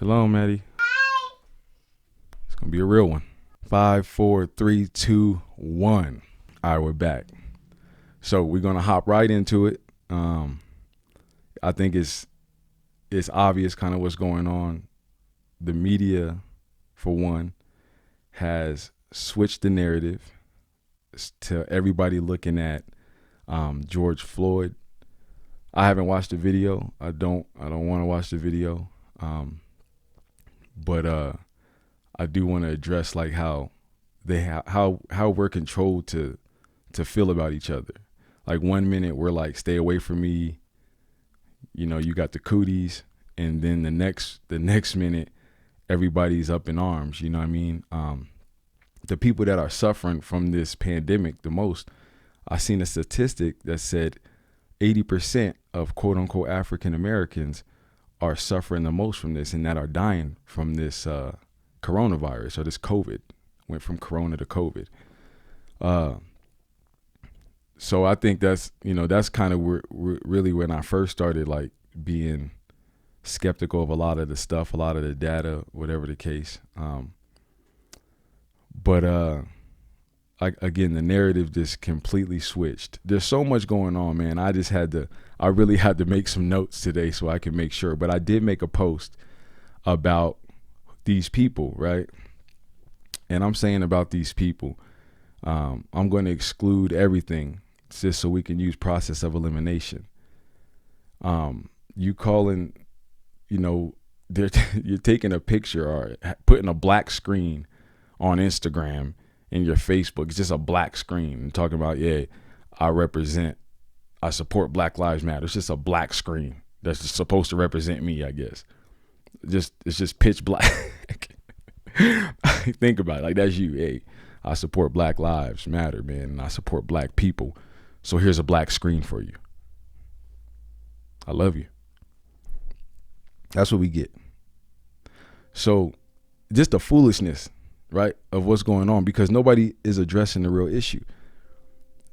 Shalom, Maddie. It's gonna be a real one. 5, 4, 3, 2, 1. All right, we're back. So we're gonna hop right into it. I think it's obvious kind of what's going on. The media, for one, has switched the narrative to everybody looking at George Floyd. I haven't watched the video. I don't want to watch the video. But I do want to address like how we're controlled to feel about each other. Like 1 minute we're like, stay away from me, you know, you got the cooties, and then the next minute everybody's up in arms. You know what I mean? The people that are suffering from this pandemic the most, I seen a statistic that said 80% of quote unquote African Americans are suffering the most from this, and that are dying from this coronavirus, or this COVID. Went from corona to COVID. So I think that's kind of really when I first started like being skeptical of a lot of the stuff, a lot of the data, whatever the case. Again, the narrative just completely switched. There's so much going on, man. I really had to make some notes today so I can make sure. But I did make a post about these people, right? And I'm saying about these people, I'm going to exclude everything just so we can use process of elimination. You calling, you're taking a picture or putting a black screen on Instagram and your Facebook. It's just a black screen and talking about, yeah, I support Black Lives Matter. It's just a black screen that's just supposed to represent me, I guess. It's just pitch black. Think about it. Like, that's you. Hey, I support Black Lives Matter, man, and I support black people. So here's a black screen for you. I love you. That's what we get. So just the foolishness, right, of what's going on, because nobody is addressing the real issue.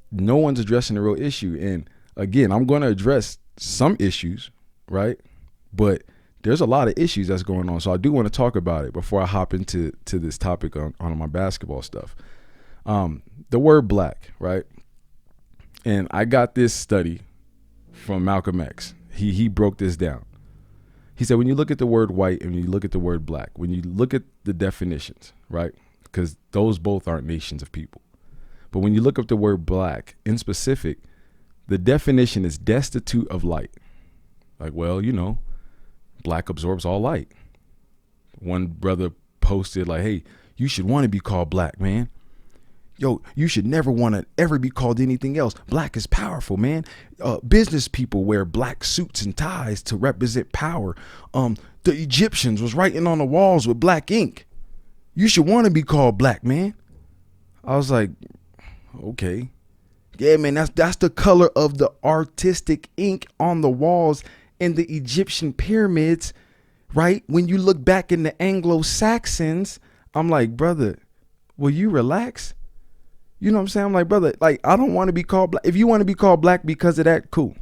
No one's addressing the real issue. And again, I'm going to address some issues, right? But there's a lot of issues that's going on. So I do want to talk about it before I hop into this topic on my basketball stuff. The word black, right? And I got this study from Malcolm X. He broke this down. He said, when you look at the word white and when you look at the word black, when you look at the definitions, right? Because those both aren't nations of people. But when you look up the word black in specific, the definition is destitute of light. Like, well, black absorbs all light. One brother posted like, hey, you should want to be called black, man. Yo, you should never want to ever be called anything else. Black is powerful, man. Business people wear black suits and ties to represent power. The Egyptians was writing on the walls with black ink. You should want to be called black, man. I was like, okay. Yeah, man, that's the color of the artistic ink on the walls in the Egyptian pyramids, right? When you look back in the Anglo-Saxons, I'm like, brother, will you relax? You know what I'm saying? I'm like, brother, like, I don't want to be called black. If you want to be called black because of that, cool.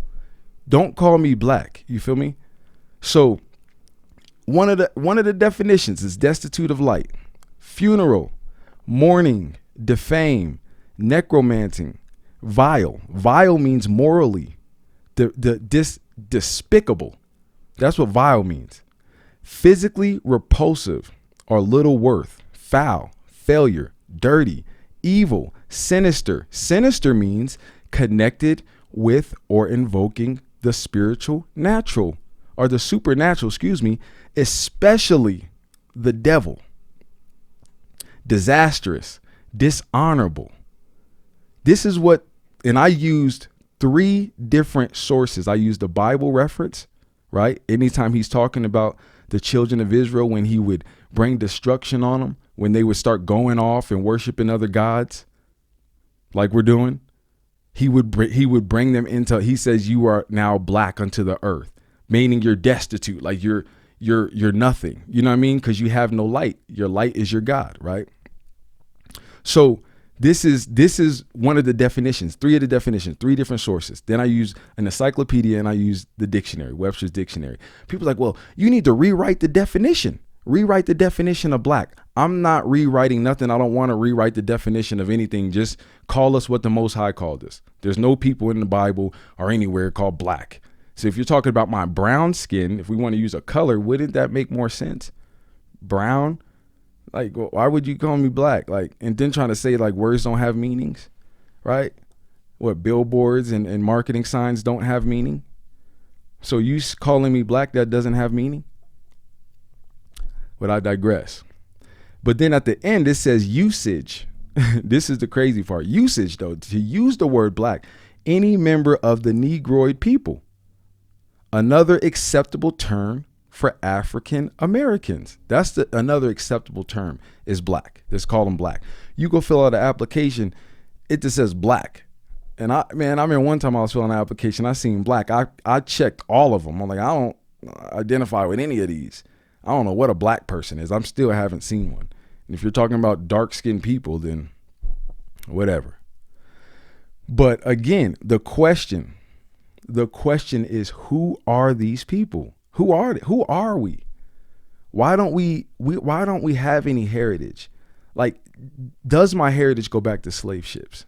Don't call me black. You feel me? So one of the definitions is destitute of light, funeral, mourning, defame, necromanting, vile. Vile means morally, despicable. That's what vile means. Physically repulsive or little worth, foul, failure, dirty, evil, sinister. Sinister means connected with or invoking the spiritual natural or the supernatural, especially the devil. Disastrous, dishonorable. This is what, and I used 3 different sources. I used the Bible reference, right? Anytime he's talking about the children of Israel, when he would bring destruction on them, when they would start going off and worshiping other gods like we're doing, he would bring them into, he says, you are now black unto the earth, meaning you're destitute, like you're nothing. You know what I mean? Because you have no light. Your light is your God, right? So This is one of the definitions, three of the definitions, three different sources. Then I use an encyclopedia and I use the dictionary, Webster's dictionary. People are like, well, you need to rewrite the definition. Rewrite the definition of black. I'm not rewriting nothing. I don't want to rewrite the definition of anything. Just call us what the Most High called us. There's no people in the Bible or anywhere called black. So if you're talking about my brown skin, if we want to use a color, wouldn't that make more sense? Brown? Like, why would you call me black? Like, and then trying to say like words don't have meanings, right? What, billboards and marketing signs don't have meaning? So you calling me black, that doesn't have meaning? But I digress. But then at the end, it says usage. This is the crazy part. Usage, though, to use the word black, any member of the Negroid people. Another acceptable term for African Americans. That's another acceptable term is black. Let's call them black. You go fill out an application, it just says black. And I remember one time I was filling an application, I seen black. I checked all of them. I'm like, I don't identify with any of these. I don't know what a black person is. I'm still haven't seen one. And if you're talking about dark-skinned people, then whatever. But again, the question is, who are these people? Who are they? Who are we? Why don't we have any heritage? Like, does my heritage go back to slave ships?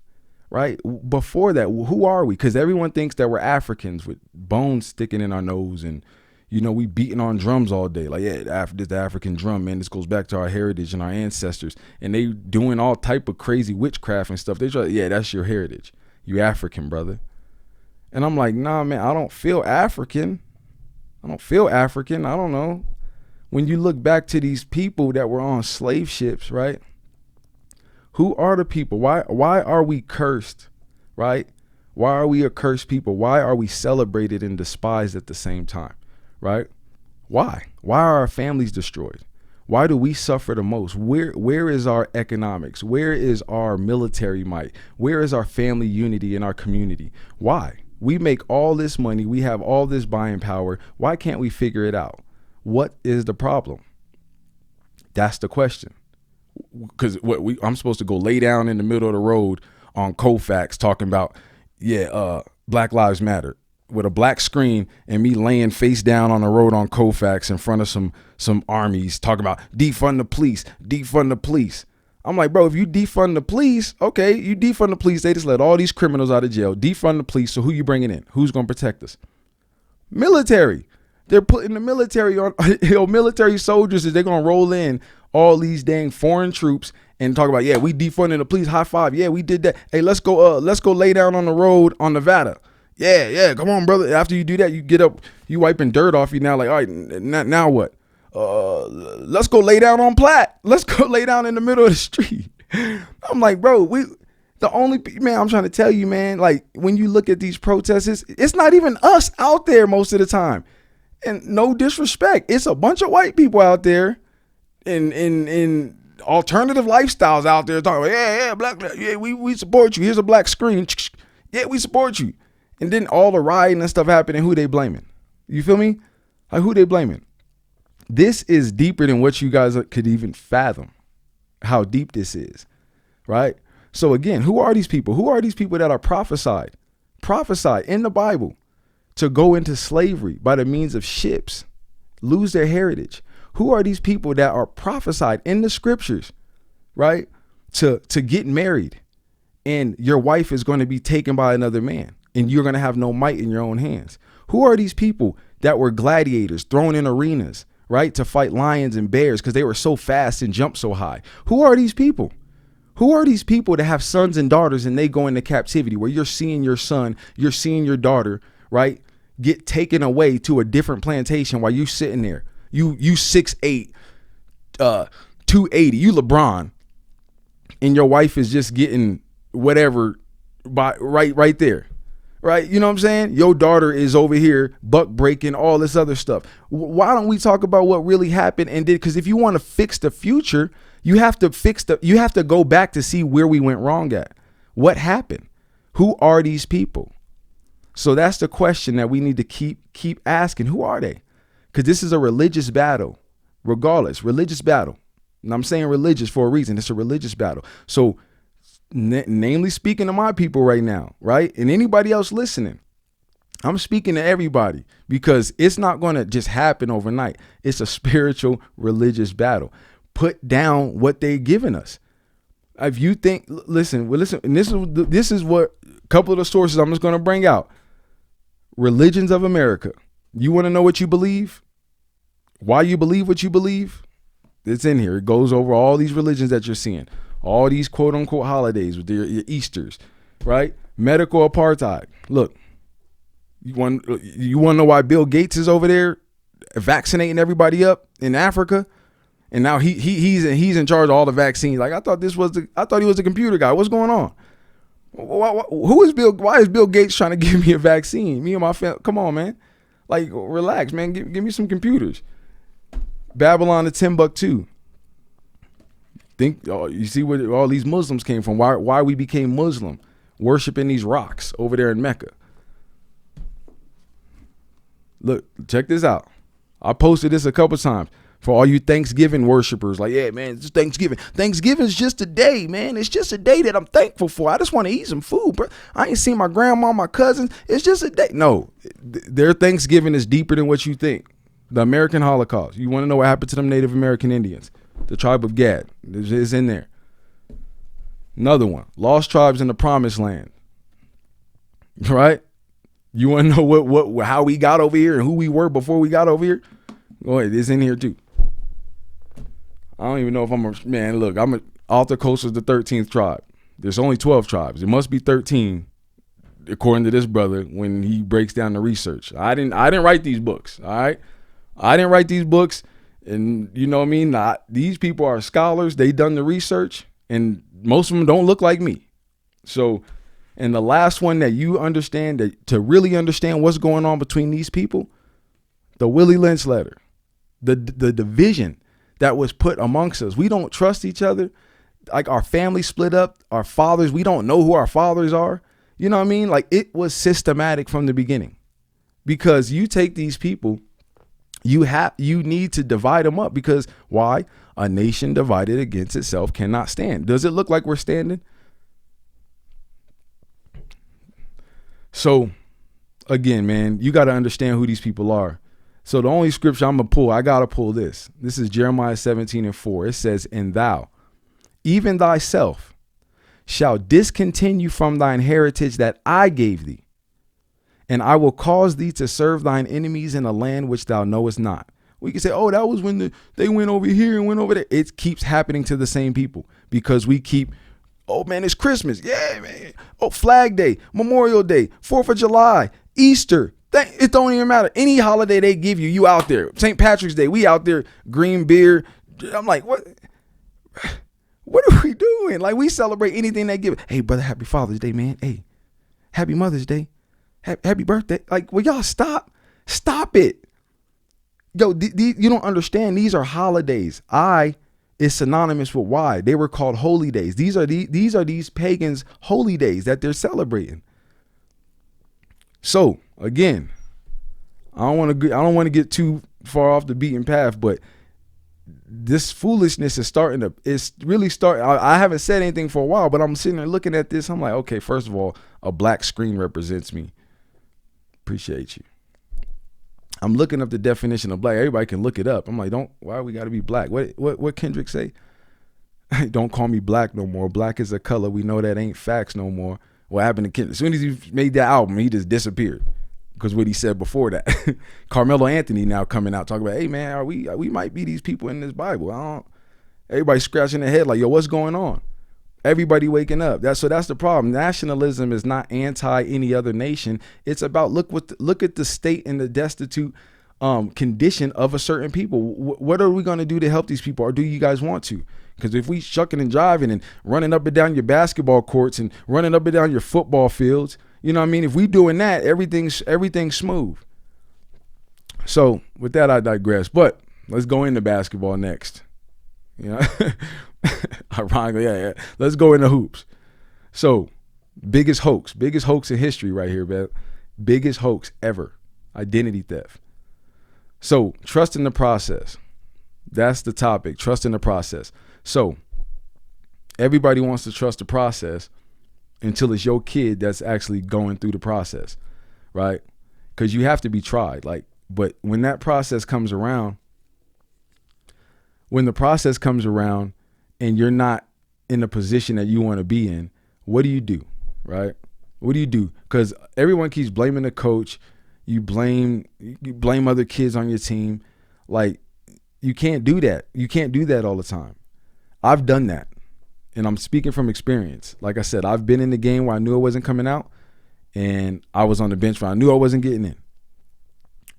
Right? Before that, who are we? Because everyone thinks that we're Africans with bones sticking in our nose and, you know, we beating on drums all day. Like, yeah, this the African drum, man. This goes back to our heritage and our ancestors. And they doing all type of crazy witchcraft and stuff. They try, yeah, that's your heritage. You African, brother. And I'm like, nah, man, I don't feel African. I don't know. When you look back to these people that were on slave ships, right? Who are the people? Why are we cursed, right? Why are we a cursed people? Why are we celebrated and despised at the same time, right? Why? Why are our families destroyed? Why do we suffer the most? Where is our economics? Where is our military might? Where is our family unity in our community? Why? We make all this money. We have all this buying power. Why can't we figure it out? What is the problem? That's the question. Because I'm supposed to go lay down in the middle of the road on Koufax talking about, Black Lives Matter with a black screen and me laying face down on the road on Koufax in front of some armies talking about defund the police. I'm like, bro, if you defund the police, okay, you defund the police. They just let all these criminals out of jail. Defund the police. So who you bringing in? Who's going to protect us? Military. They're putting the military on, military soldiers. They're going to roll in all these dang foreign troops and talk about, yeah, we defunding the police. High five. Yeah, we did that. Hey, let's go lay down on the road on Nevada. Yeah. Come on, brother. After you do that, you get up, you wiping dirt off you now. Like, all right, now what? Let's go lay down on Platt. Let's go lay down in the middle of the street. I'm like, bro, I'm trying to tell you, man, like when you look at these protests, it's not even us out there most of the time. And no disrespect, it's a bunch of white people out there in alternative lifestyles out there talking about, yeah, black, yeah, we support you. Here's a black screen. Yeah, we support you. And then all the rioting and stuff happening, who they blaming? You feel me? Like, who they blaming? This is deeper than what you guys could even fathom how deep this is, right? So again, who are these people? Who are these people that are prophesied in the Bible to go into slavery by the means of ships, lose their heritage? Who are these people that are prophesied in the scriptures, right? To get married and your wife is going to be taken by another man and you're going to have no might in your own hands. Who are these people that were gladiators thrown in arenas, right, to fight lions and bears because they were so fast and jumped so high? Who are these people? Who are these people that have sons and daughters and they go into captivity where you're seeing your son, you're seeing your daughter, right, get taken away to a different plantation while you sitting there? You 6'8", 280, you LeBron, and your wife is just getting whatever by right there. Right? You know what I'm saying? Your daughter is over here buck breaking, all this other stuff. Why don't we talk about what really happened and did? Because if you want to fix the future, you have to go back to see where we went wrong at. What happened? Who are these people? So that's the question that we need to keep asking. Who are they? Because this is a religious battle, regardless, religious battle. And I'm saying religious for a reason. It's a religious battle. So namely speaking to my people right now, right? And anybody else listening. I'm speaking to everybody because it's not going to just happen overnight. It's a spiritual, religious battle. Put down what they're giving us. If you think, listen, and this is what a couple of the sources I'm just going to bring out. Religions of America. You want to know what you believe? Why you believe what you believe? It's in here. It goes over all these religions that you're seeing. All these quote unquote holidays with your Easters, right? Medical apartheid. Look, you want to know why Bill Gates is over there vaccinating everybody up in Africa? And now he's in charge of all the vaccines. Like I thought he was a computer guy. What's going on? Who is Bill? Why is Bill Gates trying to give me a vaccine? Me and my family. Come on, man. Like relax, man. Give me some computers. Babylon to Timbuktu. You see where all these Muslims came from? Why we became Muslim, worshiping these rocks over there in Mecca. Look, check this out. I posted this a couple times. For all you Thanksgiving worshipers, like, yeah, man, it's Thanksgiving. Thanksgiving's just a day, man. It's just a day that I'm thankful for. I just want to eat some food, bro. I ain't seen my grandma, my cousins. It's just a day. No, their Thanksgiving is deeper than what you think. The American Holocaust. You want to know what happened to them Native American Indians? The tribe of Gad is in there. Another one, lost tribes in the Promised Land. Right? You want to know how we got over here and who we were before we got over here? Go ahead, it's in here too. I don't even know if I'm off the coast is the 13th tribe. There's only 12 tribes. It must be 13, according to this brother, when he breaks down the research. I didn't write these books, all right? I didn't write these books, and you know what I mean? These people are scholars. They done the research, and most of them don't look like me. So, and the last one that you understand, that to really understand what's going on between these people, the Willie Lynch letter, the division that was put amongst us. We don't trust each other. Like our family split up, our fathers, we don't know who our fathers are. You know what I mean? Like it was systematic from the beginning, because you take these people, you need to divide them up, because why? A nation divided against itself cannot stand. Does it look like we're standing? So again, man, you got to understand who these people are. So the only scripture I'm going to pull, I got to pull this. This is Jeremiah 17:4. It says, and thou, even thyself, shall discontinue from thine heritage that I gave thee, and I will cause thee to serve thine enemies in a land which thou knowest not. We can say, oh, that was when they went over here and went over there. It keeps happening to the same people, because we keep, oh, man, it's Christmas. Yeah, man. Oh, Flag Day, Memorial Day, 4th of July, Easter. It don't even matter. Any holiday they give you, you out there. St. Patrick's Day, we out there, green beer. I'm like, what are we doing? Like, we celebrate anything they give. Hey, brother, happy Father's Day, man. Hey, happy Mother's Day. Happy birthday. Like, will y'all stop? Stop it. Yo, you don't understand. These are holidays. Is synonymous with why. They were called holy days. These are these pagans' holy days that they're celebrating. So again, I don't want to get too far off the beaten path, but this foolishness is really starting. I haven't said anything for a while, but I'm sitting there looking at this. I'm like, okay, first of all, a black screen represents me. Appreciate you. I'm looking up the definition of black. Everybody can look it up. I'm like, why we got to be black? What Kendrick say? Don't call me black no more. Black is a color. We know that ain't facts no more. What happened to Kendrick? As soon as he made that album, he just disappeared, because what he said before that. Carmelo Anthony now coming out talking about, hey man, we might be these people in this Bible. Everybody scratching their head like, yo, what's going on? Everybody waking up. That's the problem. Nationalism is not anti any other nation. It's about look at the state and the destitute condition of a certain people. What are we going to do to help these people, or do you guys want to? Because if we shucking and driving and running up and down your basketball courts and running up and down your football fields, you know what I mean? If we doing that, everything's smooth. So with that, I digress. But let's go into basketball next. You know, ironically, yeah. Let's go into hoops. So biggest hoax in history right here, man. Biggest hoax ever. Identity theft. So trust in the process. That's the topic. Trust in the process. So Everybody wants to trust the process until it's your kid that's actually going through the process, right? Because you have to be tried. Like, but when that process comes around, when the process comes around and you're not in the position that you want to be in, what do you do, right? What do you do? Because everyone keeps blaming the coach. You blame other kids on your team. Like, you can't do that. You can't do that all the time. I've done that. And I'm speaking from experience. Like I said, I've been in the game where I knew I wasn't coming out, and I was on the bench where I knew I wasn't getting in.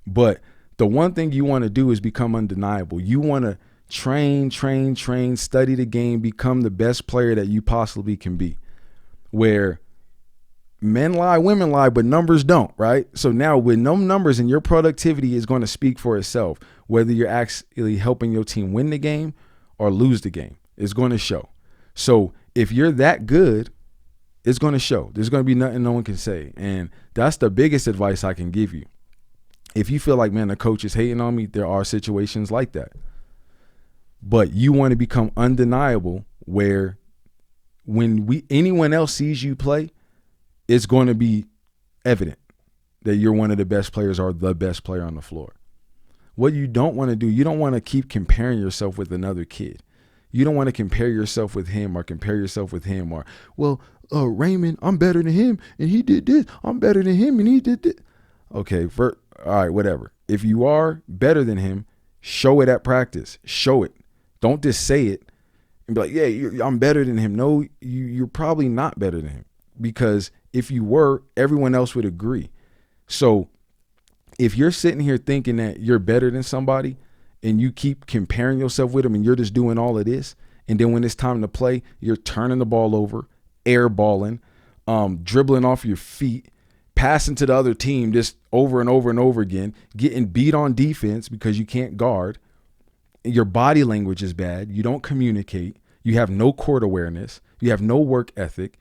But the one thing you want to do is become undeniable. You want to train, study the game, become the best player that you possibly can be. Where men lie, women lie, but numbers don't, right? So now with no numbers, and your productivity is going to speak for itself, whether you're actually helping your team win the game or lose the game. It's going to show. So if you're that good, it's going to show. There's going to be nothing no one can say. And that's the biggest advice I can give you. If you feel like, man, the coach is hating on me, there are situations like that. But you want to become undeniable, where when anyone else sees you play, it's going to be evident that you're one of the best players or the best player on the floor. What you don't want to do, you don't want to keep comparing yourself with another kid. You don't want to compare yourself with him or compare yourself with him or, well, Raymond, I'm better than him and he did this. I'm better than him and he did this. Okay, all right, whatever. If you are better than him, show it at practice. Show it. Don't just say it and be like, yeah, I'm better than him. No, you're probably not better than him, because if you were, everyone else would agree. So if you're sitting here thinking that you're better than somebody and you keep comparing yourself with them and you're just doing all of this, and then when it's time to play, you're turning the ball over, airballing, dribbling off your feet, passing to the other team just over and over and over again, getting beat on defense because you can't guard, your body language is bad, you don't communicate, you have no court awareness, you have no work ethic,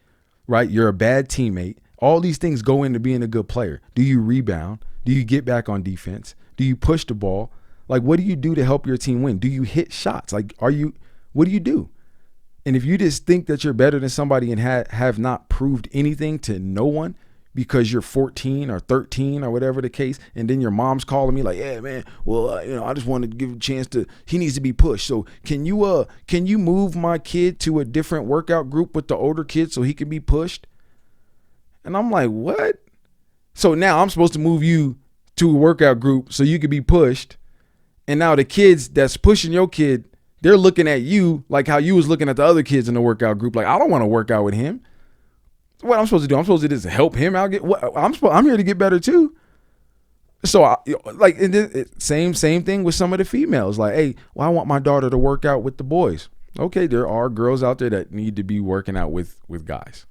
right? You're a bad teammate. All these things go into being a good player. Do you rebound? Do you get back on defense? Do you push the ball? Like, what do you do to help your team win? Do you hit shots? Like, what do you do? And if you just think that you're better than somebody and have not proved anything to no one because you're 14 or 13 or whatever the case, and then your mom's calling me like, yeah, man, well, I just wanted to give him a chance he needs to be pushed. So can you move my kid to a different workout group with the older kids so he can be pushed? And I'm like, what? So now I'm supposed to move you to a workout group so you can be pushed. And now the kids that's pushing your kid, they're looking at you like how you was looking at the other kids in the workout group. Like, I don't want to work out with him. What I'm supposed to do? I'm supposed to just help him out. I'm here to get better too. So same thing with some of the females. Like, hey, well, I want my daughter to work out with the boys. Okay, there are girls out there that need to be working out with guys.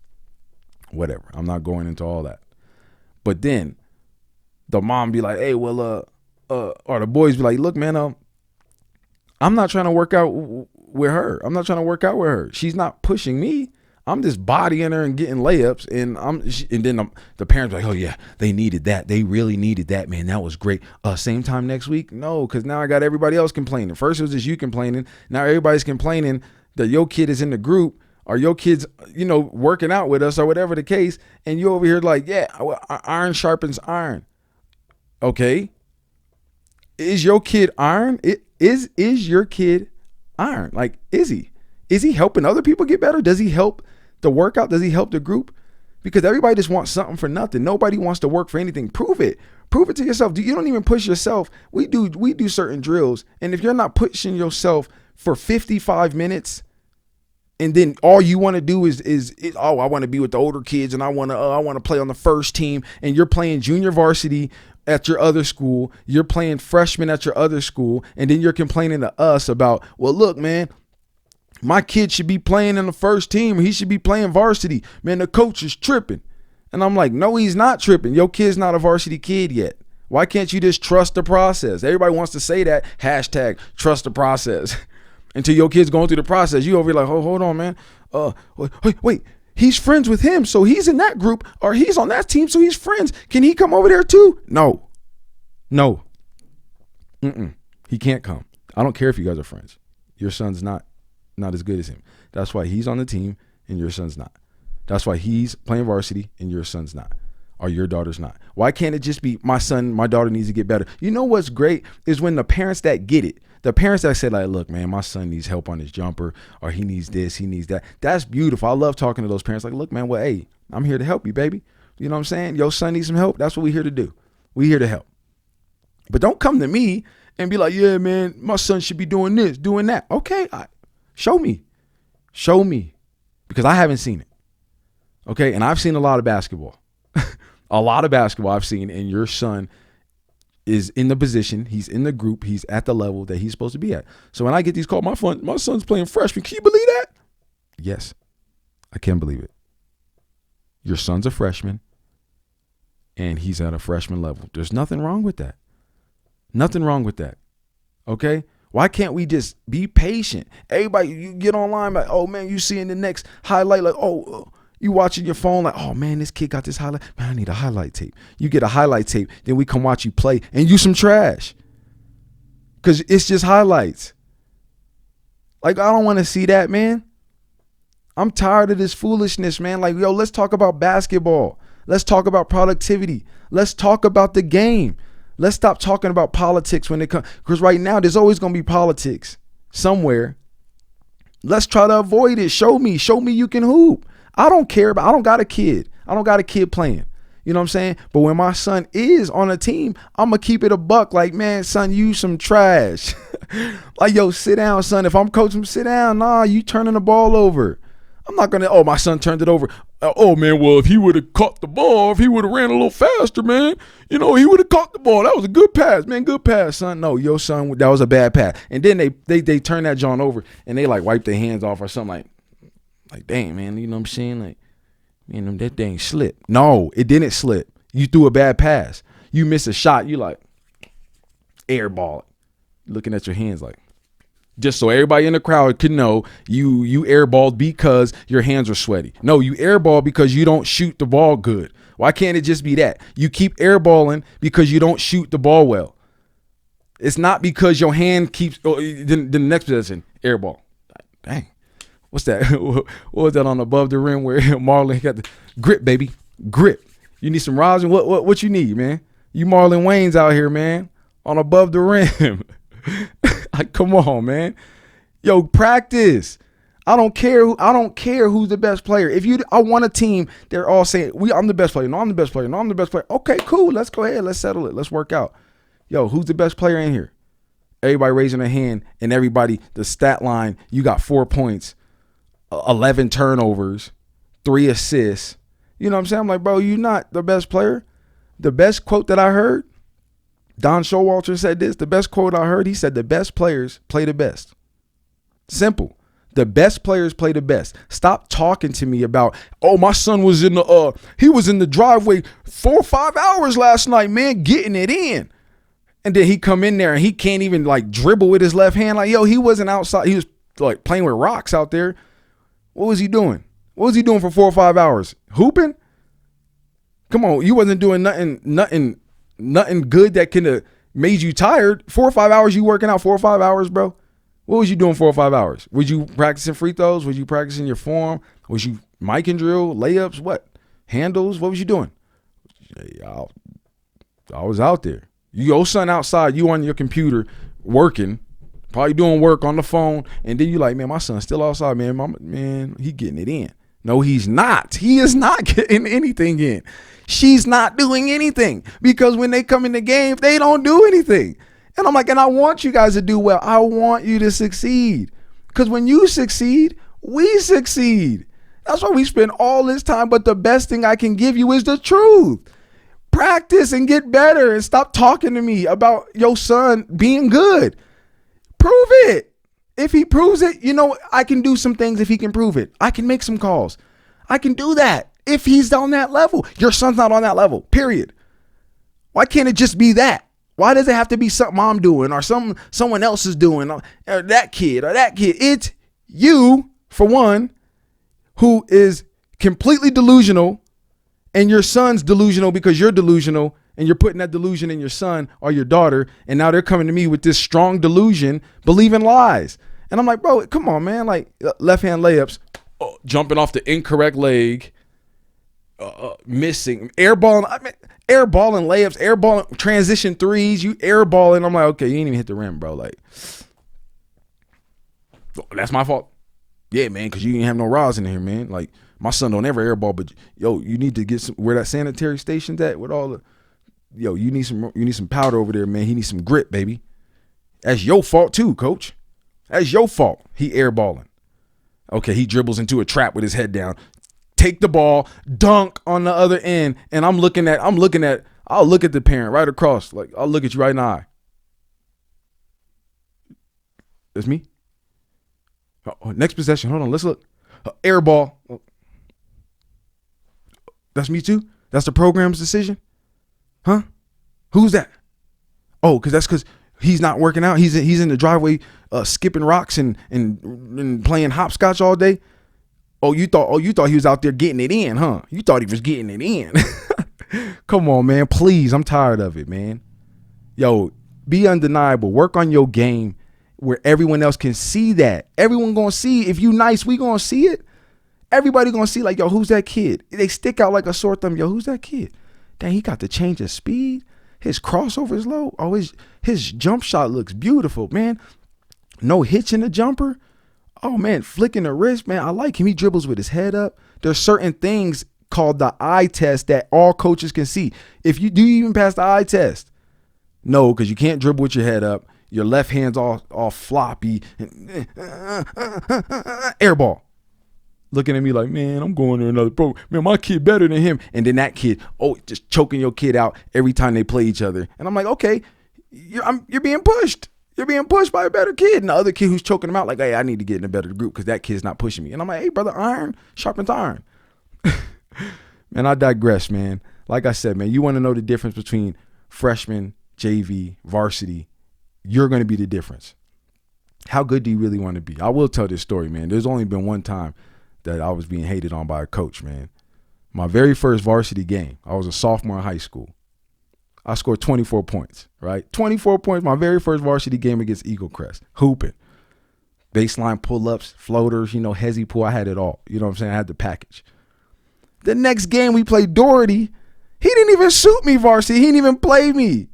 Whatever. I'm not going into all that. But then the mom be like, hey, well, or the boys be like, look, man, I'm not trying to work out with her. I'm not trying to work out with her. She's not pushing me. I'm just bodying her and getting layups. And then the parents are like, oh yeah, they needed that. They really needed that, man. That was great. Same time next week? No, because now I got everybody else complaining. First it was just you complaining. Now everybody's complaining that your kid is in the group, or your kid's, working out with us, or whatever the case. And you over here like, yeah, well, iron sharpens iron. Okay. Is your kid iron? Is your kid iron? Like, is he? Is he helping other people get better? Does he help the workout? Does he help the group? Because everybody just wants something for nothing. Nobody wants to work for anything. Prove it. Prove it to yourself. You don't even push yourself. We do certain drills, and if you're not pushing yourself for 55 minutes, and then all you want to do is I want to be with the older kids, and I want to play on the first team, and you're playing junior varsity at your other school, you're playing freshman at your other school, and then you're complaining to us about, well, look, man, my kid should be playing in the first team, or he should be playing varsity. Man, the coach is tripping. And I'm like, no, he's not tripping. Your kid's not a varsity kid yet. Why can't you just trust the process? Everybody wants to say that, hashtag trust the process. Until your kid's going through the process, you over here like, oh, hold on, man. Wait. He's friends with him, so he's in that group, or he's on that team, so he's friends. Can he come over there too? No. He can't come. I don't care if you guys are friends. Your son's not not as good as him. That's why he's on the team and your son's not. That's why he's playing varsity and your son's not, or your daughter's not. Why can't it just be my son, my daughter needs to get better? You know what's great is when the parents that get it, the parents that say like, look, man, my son needs help on his jumper, or he needs this, he needs that. That's beautiful. I love talking to those parents like, look, man, well, hey, I'm here to help you, baby. You know what I'm saying? Your son needs some help. That's what we're here to do. We're here to help. But don't come to me and be like, yeah, man, my son should be doing this, doing that. Okay, show me. Show me. Because I haven't seen it. Okay, and I've seen a lot of basketball. A lot of basketball I've seen, and your son is in the position, he's in the group, he's at the level that he's supposed to be at. So when I get these calls, my son's playing freshman. Can you believe that? Yes, I can believe it. Your son's a freshman, and he's at a freshman level. There's nothing wrong with that. Nothing wrong with that. Okay? Why can't we just be patient? Everybody, you get online like, oh, man, you seeing the next highlight like, you watching your phone like, oh, man, this kid got this highlight. Man, I need a highlight tape. You get a highlight tape, then we come watch you play, and you some trash because it's just highlights. Like, I don't want to see that, man. I'm tired of this foolishness, man. Like, yo, let's talk about basketball. Let's talk about productivity. Let's talk about the game. Let's stop talking about politics when it comes, because right now there's always going to be politics somewhere. Let's try to avoid it. Show me you can hoop. I don't care I don't got a kid. I don't got a kid playing. You know what I'm saying? But when my son is on a team, I'm going to keep it a buck. Like, man, son, you some trash. Like, yo, sit down, son. If I'm coaching him, sit down. Nah, you turning the ball over. I'm not going to, my son turned it over. Oh, man, well, if he would have caught the ball, if he would have ran a little faster, man, he would have caught the ball. That was a good pass, man. Good pass, son. No, your son, that was a bad pass. And then they turn that John over and they like wipe their hands off or something like, dang, man, you know what I'm saying? Like, man, that thing slipped. No, it didn't slip. You threw a bad pass. You missed a shot. You like airball it. Looking at your hands like, just so everybody in the crowd can know you airballed because your hands are sweaty. No, you airball because you don't shoot the ball good. Why can't it just be that? You keep airballing because you don't shoot the ball well. It's not because your hand keeps the next possession, airball. Dang. What's that? What was that on above the rim where Marlon got the grip, baby? Grip. You need some rosin? What you need, man? You Marlon Wayne's out here, man, on above the rim. Like, come on, man. Yo, practice. I don't care who's the best player. I want a team, they're all saying, I'm the best player. No, I'm the best player. No, I'm the best player. Okay, cool. Let's go ahead. Let's settle it. Let's work out. Yo, who's the best player in here? Everybody raising their hand, and everybody, the stat line, you got 4 points, 11 turnovers, 3 assists. You know what I'm saying? I'm like, bro, you're not the best player. The best quote that I heard, Don Showalter said this. The best quote I heard, he said, the best players play the best. Simple. The best players play the best. Stop talking to me about, my son was in the driveway 4 or 5 hours last night, man, getting it in. And then he come in there and he can't even like dribble with his left hand. Like, yo, he wasn't outside. He was like playing with rocks out there. What was he doing? What was he doing for 4 or 5 hours? Hooping? Come on, you wasn't doing nothing good that could have made you tired. 4 or 5 hours you working out 4 or 5 hours, bro? What was you doing 4 or 5 hours? Was you practicing free throws? Was you practicing your form? Was you mic and drill, layups, what? Handles? What was you doing? I was out there. Your son outside, you on your computer working, probably doing work on the phone, and then you like, man, my son's still outside, man. Man, he getting it in. No, he's not. He is not getting anything in. She's not doing anything because when they come in the game, they don't do anything. And I'm like, and I want you guys to do well. I want you to succeed because when you succeed, we succeed. That's why we spend all this time. But the best thing I can give you is the truth. Practice and get better and stop talking to me about your son being good. Prove it. If he proves it, I can do some things if he can prove it. I can make some calls. I can do that if he's on that level. Your son's not on that level, period. Why can't it just be that? Why does it have to be something I'm doing or someone else is doing or that kid? It's you, for one, who is completely delusional, and your son's delusional because you're delusional, and you're putting that delusion in your son or your daughter, and now they're coming to me with this strong delusion, believing lies. And I'm like, bro, come on, man. Like left hand layups, jumping off the incorrect leg, missing, airballing. I mean, airballing layups, airballing transition threes. You airballing. I'm like, okay, you ain't even hit the rim, bro. Like, that's my fault. Yeah, man, because you didn't have no rods in here, man. Like, my son don't ever airball, but yo, you need to get some where that sanitary station's at with all the. Yo, you need some powder over there, man. He needs some grit, baby. That's your fault too, coach. That's your fault. He airballing. Okay, he dribbles into a trap with his head down. Take the ball, dunk on the other end, and I'll look at the parent right across. Like, I'll look at you right in the eye. That's me. Next possession. Hold on, let's look. Air ball. That's me too? That's the program's decision? Huh? Who's that? Oh, because he's not working out. He's in the driveway skipping rocks and playing hopscotch all day. Oh, you thought he was out there getting it in, huh? You thought he was getting it in. Come on, man. Please, I'm tired of it, man. Yo, be undeniable. Work on your game where everyone else can see that. Everyone gonna see. If you nice, we gonna see it. Everybody gonna see like, yo, who's that kid? They stick out like a sore thumb. Yo, who's that kid? Dang, he got the change of speed. His crossover is low. Oh, his jump shot looks beautiful, man. No hitch in the jumper. Oh, man, flicking the wrist, man. I like him. He dribbles with his head up. There's certain things called the eye test that all coaches can see. If you do even pass the eye test, no, because you can't dribble with your head up. Your left hand's all floppy. Air ball. Looking at me like, man, I'm going to another program. Man, my kid better than him. And then that kid, just choking your kid out every time they play each other. And I'm like, okay, you're being pushed. You're being pushed by a better kid. And the other kid who's choking him out like, hey, I need to get in a better group because that kid's not pushing me. And I'm like, hey, brother, iron sharpens iron. Man, I digress, man. Like I said, man, you want to know the difference between freshman, JV, varsity. You're going to be the difference. How good do you really want to be? I will tell this story, man. There's only been one time that I was being hated on by a coach, man. My very first varsity game, I was a sophomore in high school. I scored 24 points, right? 24 points, my very first varsity game against Eagle Crest. Hooping. Baseline pull-ups, floaters, hezzy pull. I had it all. You know what I'm saying? I had the package. The next game we played Doherty. He didn't even suit me varsity. He didn't even play me.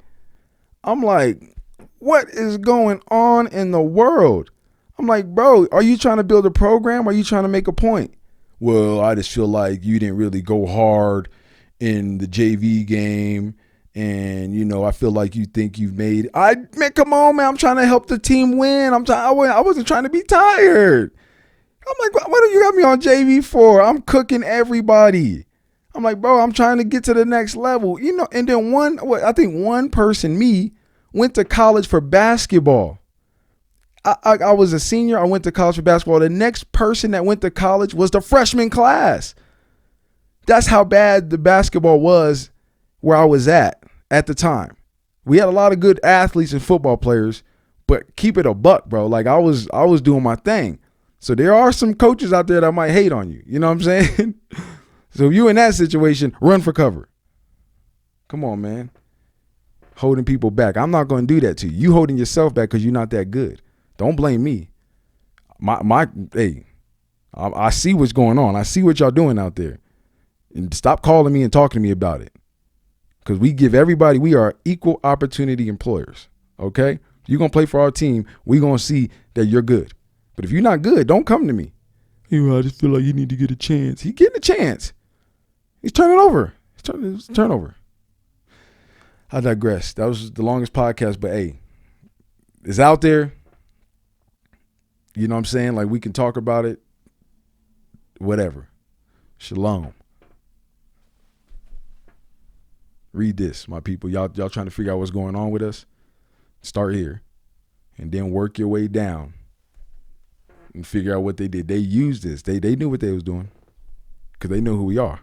I'm like, what is going on in the world? I'm like, bro, are you trying to build a program? Or are you trying to make a point? Well, I just feel like you didn't really go hard in the JV game. And, I feel like you think you've made – man, come on, man. I'm trying to help the team win. I wasn't trying to be tired. I'm like, what do you got me on JV for? I'm cooking everybody. I'm like, bro, I'm trying to get to the next level. And then I think one person, me, went to college for basketball. I was a senior. I went to college for basketball. The next person that went to college was the freshman class. That's how bad the basketball was where I was at the time. We had a lot of good athletes and football players, but keep it a buck, bro. Like I was doing my thing. So there are some coaches out there that might hate on you. You know what I'm saying? So if you in that situation, run for cover. Come on, man. Holding people back. I'm not going to do that to you. You holding yourself back because you're not that good. Don't blame me. Hey, I see what's going on. I see what y'all doing out there. And stop calling me and talking to me about it. Because we are equal opportunity employers. Okay? If you're going to play for our team, we're going to see that you're good. But if you're not good, don't come to me. I just feel like you need to get a chance. He's getting a chance. He's turning over. It's turnover. I digress. That was the longest podcast, but hey, it's out there. You know what I'm saying? Like we can talk about it. Whatever. Shalom. Read this, my people. Y'all trying to figure out what's going on with us? Start here. And then work your way down. And figure out what they did. They used this. They knew what they was doing. Because they know who we are.